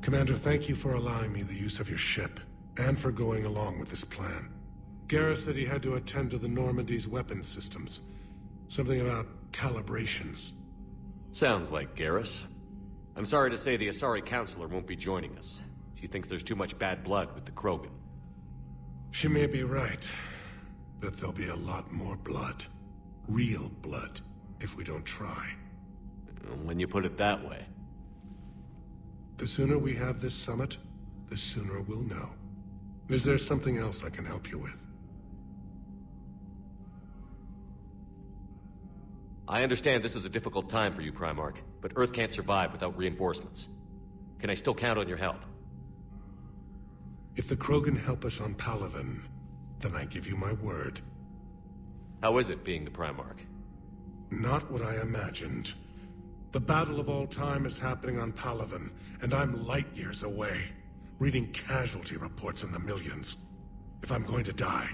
Commander, thank you for allowing me the use of your ship, and for going along with this plan. Garrus said he had to attend to the Normandy's weapons systems. Something about calibrations. Sounds like Garrus. I'm sorry to say the Asari Counselor won't be joining us. She thinks there's too much bad blood with the Krogan. She may be right, but there'll be a lot more blood. Real blood, if we don't try. When you put it that way. The sooner we have this summit, the sooner we'll know. Is there something else I can help you with? I understand this is a difficult time for you, Primarch, but Earth can't survive without reinforcements. Can I still count on your help? If the Krogan help us on Palaven, then I give you my word. How is it being the Primarch? Not what I imagined. The battle of all time is happening on Palaven, and I'm light years away, reading casualty reports in the millions. If I'm going to die,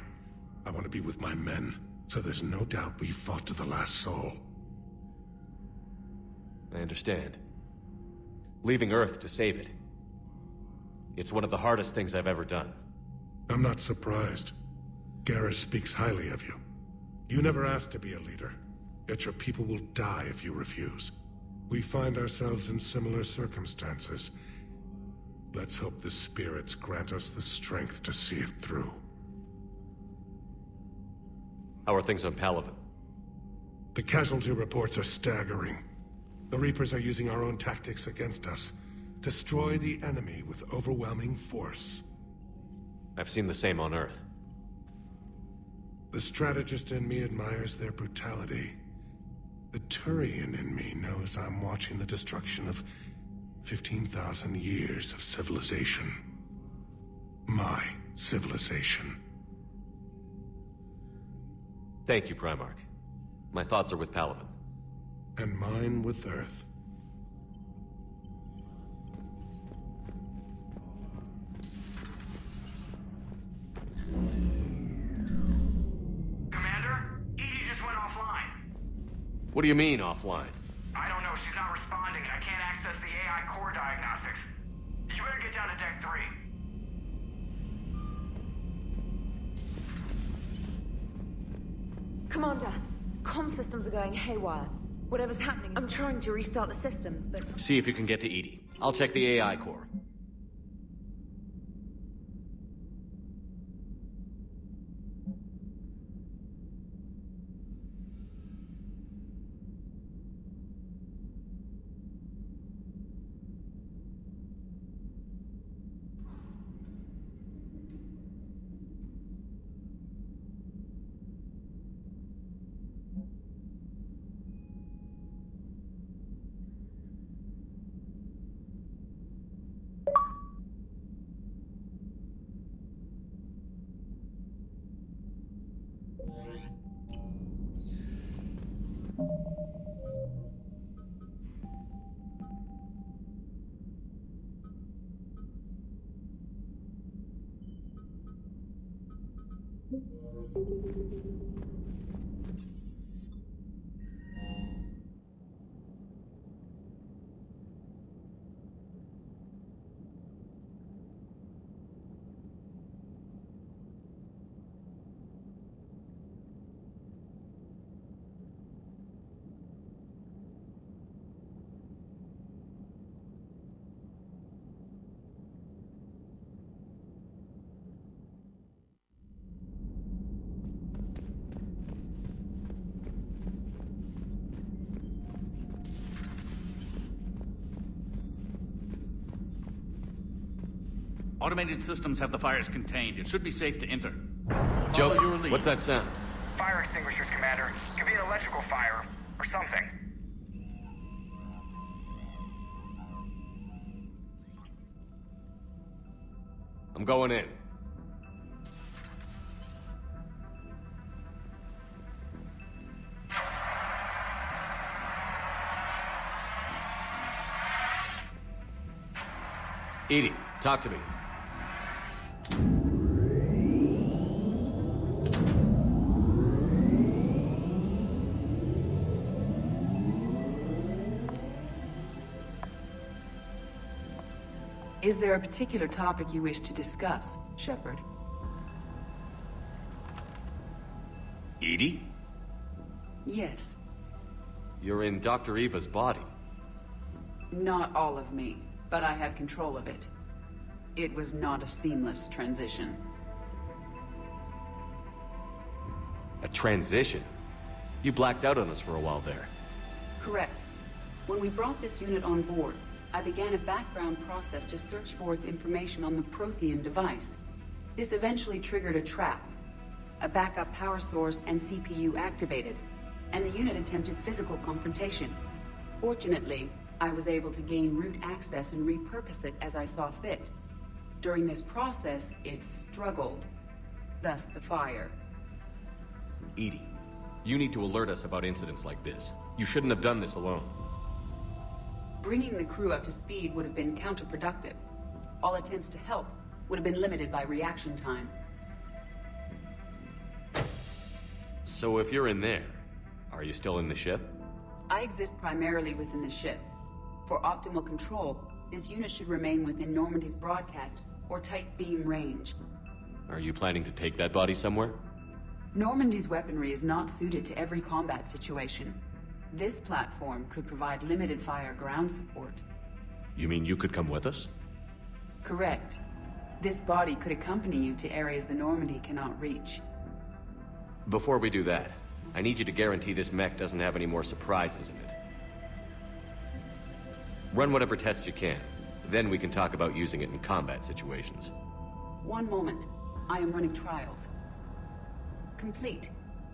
I want to be with my men, so there's no doubt we fought to the last soul. I understand. Leaving Earth to save it. It's one of the hardest things I've ever done. I'm not surprised. Garrus speaks highly of you. You never asked to be a leader, yet your people will die if you refuse. We find ourselves in similar circumstances. Let's hope the spirits grant us the strength to see it through. How are things on Palaven? The casualty reports are staggering. The Reapers are using our own tactics against us. Destroy the enemy with overwhelming force. I've seen the same on Earth. The strategist in me admires their brutality. The Turian in me knows I'm watching the destruction of 15,000 years of civilization. My civilization. Thank you, Primarch. My thoughts are with Palaven. And mine with Earth. What do you mean, offline? I don't know. She's not responding, and I can't access the AI core diagnostics. You better get down to Deck 3. Commander, comm systems are going haywire. Whatever's happening, I'm trying to restart the systems, but... See if you can get to EDI. I'll check the AI core. Automated systems have the fires contained. It should be safe to enter. Joe, Follow your lead. what's that sound? Fire extinguishers, Commander. Could be an electrical fire, or something. I'm going in. EDI, talk to me. Is there a particular topic you wish to discuss, Shepard? Edie? Yes. You're in Dr. Eva's body. Not all of me, but I have control of it. It was not a seamless transition. A transition? You blacked out on us for a while there. Correct. When we brought this unit on board, I began a background process to search for its information on the Prothean device. This eventually triggered a trap. A backup power source and CPU activated, and the unit attempted physical confrontation. Fortunately, I was able to gain root access and repurpose it as I saw fit. During this process, it struggled. Thus the fire. Edie, you need to alert us about incidents like this. You shouldn't have done this alone. Bringing the crew up to speed would have been counterproductive. All attempts to help would have been limited by reaction time. So if you're in there, are you still in the ship? I exist primarily within the ship. For optimal control, this unit should remain within Normandy's broadcast or tight beam range. Are you planning to take that body somewhere? Normandy's weaponry is not suited to every combat situation. This platform could provide limited fire ground support. You mean you could come with us? Correct. This body could accompany you to areas the Normandy cannot reach. Before we do that, I need you to guarantee this mech doesn't have any more surprises in it. Run whatever tests you can. Then we can talk about using it in combat situations. One moment. I am running trials. Complete.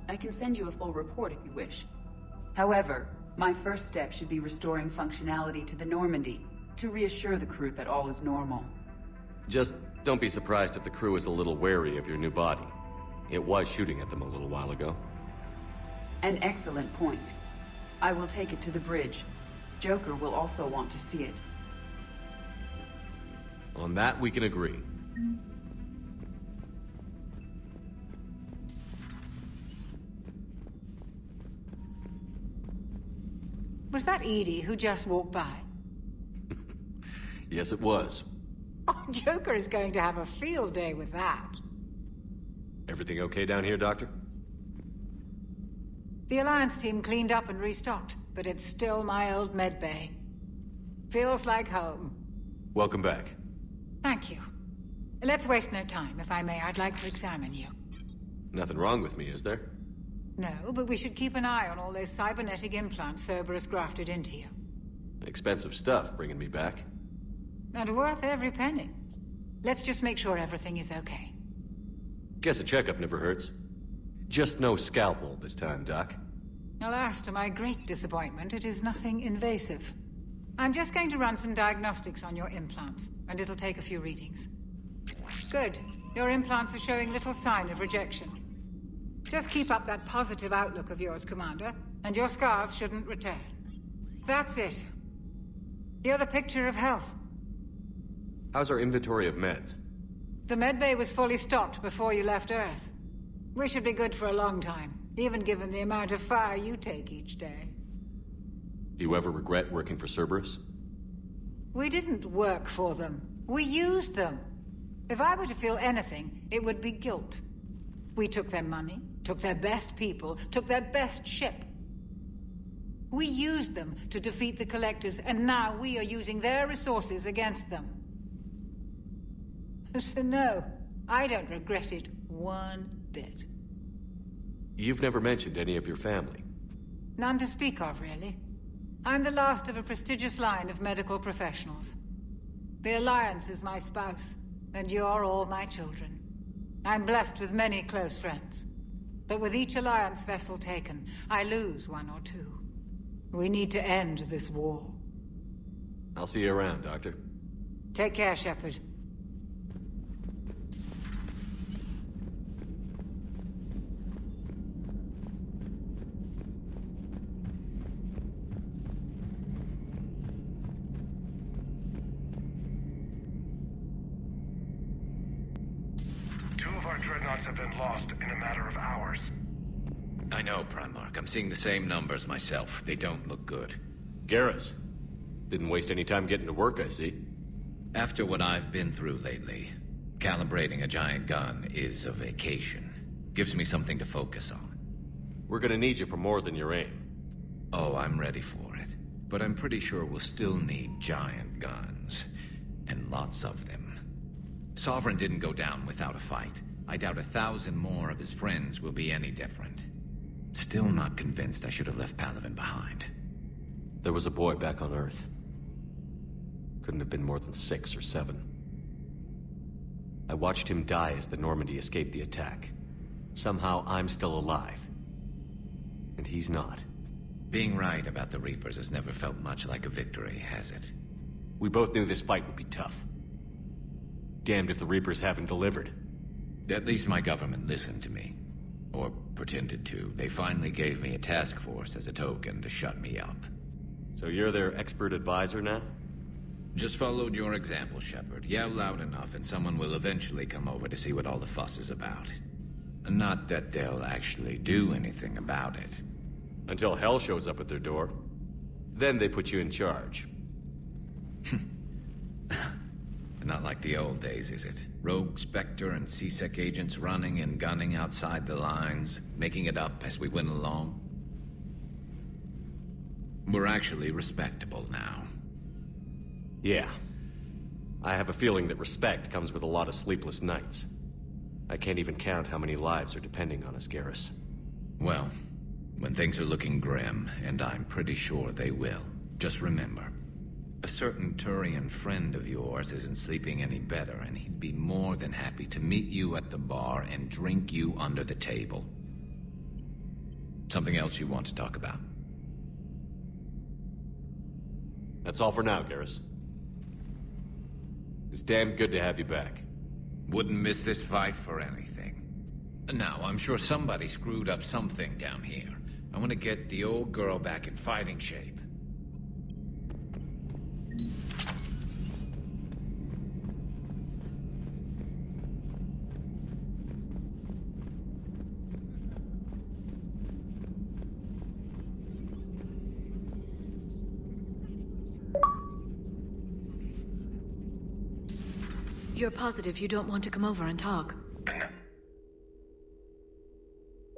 I can send you a full report if you wish. However, my first step should be restoring functionality to the Normandy, to reassure the crew that all is normal. Just don't be surprised if the crew is a little wary of your new body. It was shooting at them a little while ago. An excellent point. I will take it to the bridge. Joker will also want to see it. On that, we can agree. Was that Edie who just walked by? Yes, it was. Oh, Joker is going to have a field day with that. Everything okay down here, Doctor? The Alliance team cleaned up and restocked, but it's still my old medbay. Feels like home. Welcome back. Thank you. Let's waste no time. If I may, I'd like to examine you. Nothing wrong with me, is there? No, but we should keep an eye on all those cybernetic implants Cerberus grafted into you. Expensive stuff bringing me back. And worth every penny. Let's just make sure everything is okay. Guess a checkup never hurts. Just no scalpel this time, Doc. Alas, to my great disappointment, it is nothing invasive. I'm just going to run some diagnostics on your implants, and it'll take a few readings. Good. Your implants are showing little sign of rejection. Just keep up that positive outlook of yours, Commander, and your scars shouldn't return. That's it. You're the picture of health. How's our inventory of meds? The medbay was fully stocked before you left Earth. We should be good for a long time, even given the amount of fire you take each day. Do you ever regret working for Cerberus? We didn't work for them. We used them. If I were to feel anything, it would be guilt. We took their money, took their best people, took their best ship. We used them to defeat the Collectors, and now we are using their resources against them. So no, I don't regret it one bit. You've never mentioned any of your family. None to speak of, really. I'm the last of a prestigious line of medical professionals. The Alliance is my spouse, and you're all my children. I'm blessed with many close friends. But with each Alliance vessel taken, I lose one or two. We need to end this war. I'll see you around, Doctor. Take care, Shepard. Dreadnoughts have been lost in a matter of hours. I know, Primarch. I'm seeing the same numbers myself. They don't look good. Garrus. Didn't waste any time getting to work, I see. After what I've been through lately, calibrating a giant gun is a vacation. Gives me something to focus on. We're gonna need you for more than your aim. Oh, I'm ready for it. But I'm pretty sure we'll still need giant guns. And lots of them. Sovereign didn't go down without a fight. I doubt 1,000 more of his friends will be any different. Still not convinced I should have left Palaven behind. There was a boy back on Earth. Couldn't have been more than 6 or 7. I watched him die as the Normandy escaped the attack. Somehow I'm still alive. And he's not. Being right about the Reapers has never felt much like a victory, has it? We both knew this fight would be tough. Damned if the Reapers haven't delivered. At least my government listened to me. Or pretended to. They finally gave me a task force as a token to shut me up. So you're their expert advisor now? Just followed your example, Shepard. Yell loud enough and someone will eventually come over to see what all the fuss is about. Not that they'll actually do anything about it. Until hell shows up at their door. Then they put you in charge. Not like the old days, is it? Rogue Spectre and C-Sec agents running and gunning outside the lines, making it up as we went along. We're actually respectable now. Yeah. I have a feeling that respect comes with a lot of sleepless nights. I can't even count how many lives are depending on us, Garrus. Well, when things are looking grim, and I'm pretty sure they will, just remember, a certain Turian friend of yours isn't sleeping any better, and he'd be more than happy to meet you at the bar and drink you under the table. Something else you want to talk about? That's all for now, Garrus. It's damn good to have you back. Wouldn't miss this fight for anything. Now, I'm sure somebody screwed up something down here. I want to get the old girl back in fighting shape. You're positive you don't want to come over and talk? No.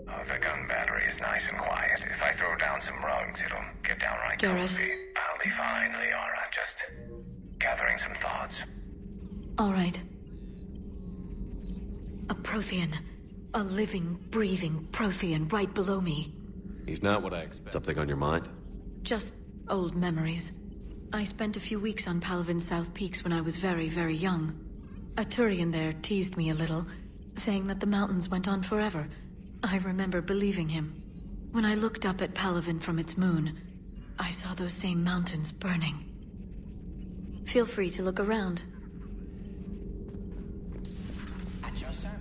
Oh, the gun battery is nice and quiet. If I throw down some rugs, it'll get downright Garrus. comfy. I'll be fine, Liara. Just gathering some thoughts. All right. A Prothean. A living, breathing Prothean right below me. He's not what I expect. Something on your mind? Just old memories. I spent a few weeks on Palaven's South Peaks when I was very, very young. A Turian there teased me a little, saying that the mountains went on forever. I remember believing him. When I looked up at Palaven from its moon, I saw those same mountains burning. Feel free to look around. At your service.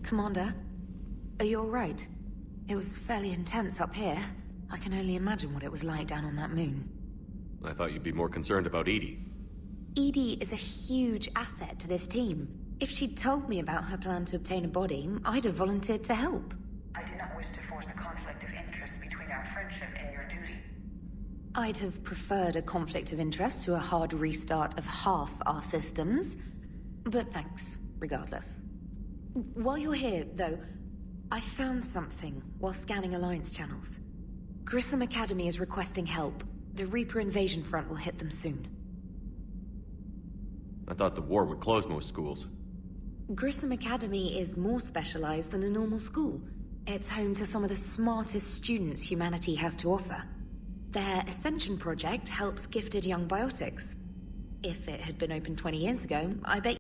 Commander, are you all right? It was fairly intense up here. I can only imagine what it was like down on that moon. I thought you'd be more concerned about Edie. Edie is a huge asset to this team. If she'd told me about her plan to obtain a body, I'd have volunteered to help. I did not wish to force a conflict of interest between our friendship and your duty. I'd have preferred a conflict of interest to a hard restart of half our systems. But thanks, regardless. While you're here, though, I found something while scanning Alliance channels. Grissom Academy is requesting help. The Reaper invasion front will hit them soon. I thought the war would close most schools. Grissom Academy is more specialized than a normal school. It's home to some of the smartest students humanity has to offer. Their Ascension project helps gifted young biotics. If it had been open 20 years ago, I bet